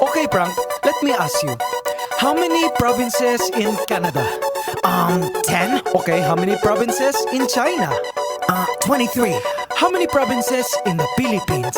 Okay, Frank, let me ask you. How many provinces in Canada? 10? Okay, how many provinces in China? 23. How many provinces in the Philippines?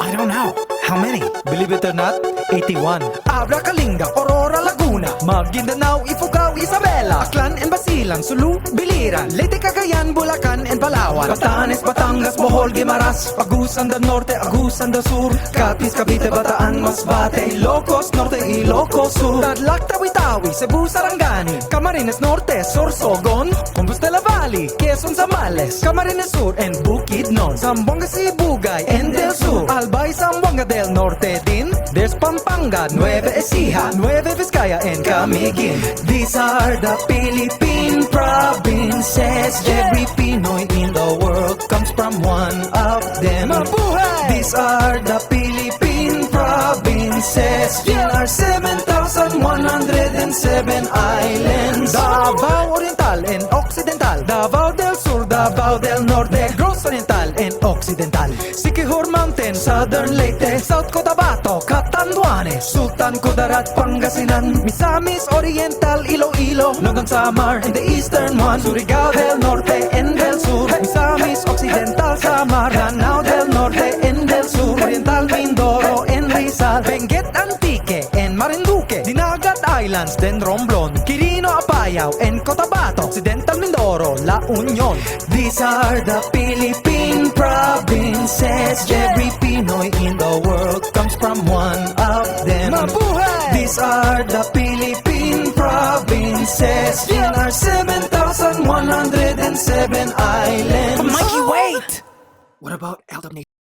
I don't know. How many? Believe it or not, 81. Abra, Kalinga, Aurora, Laguna, Maguindanao, Ifugao, Isabela, Aklan and Basilan, Sulu, Biliran, Leyte, Cagayan, Bulacan and Palawan, Batanes, Batangas, Bohol, Guimaras, Agusan del Norte, Agusan del Sur, Capiz, Cavite, Bataan, Masbate, Ilocos Norte, Ilocos Sur, Tarlac, Tawi-Tawi, Cebu, Sarangani, Camarines Norte, Sorsogon, Compostela Valley, Quezon, Zambales, Camarines Sur and Bukidnon, Zamboanga, Sibugay and Del Sur, Albay, Zamboanga del Norte din. There's Pampanga, Nueva Ecija, Nueva Vizcaya and Camiguin. These are the Philippine provinces. Every Pinoy in the world comes from one of them. Mabuhay! These are the Philippine provinces. There are 7,107 islands. Davao Oriental and Occidental, Davao del Sur, Davao del Norte, Gross Oriental and Occidental, Siquijor Mountain, Southern Leyte, South Cotabato, Catanduanes, Sultan Kudarat, Pangasinan, Misamis Oriental, Iloilo, Nogon Samar and the eastern one, Surigao del Norte and del Sur, Misamis Occidental, Samar, Lanao del Norte and del Sur, Oriental Mindoro and Rizal, Benguet Antique and Marinduque, Dinagat Islands, then Romblon, Quirino Apayao and Cotabato, Occidental Mindoro, La Union. These are the Philippine provinces. Every Pinoy in the world comes from one of them. Mabuhay! These are the Philippine provinces. There are 7,107 islands. But Mikey, wait! What about Elder Nation?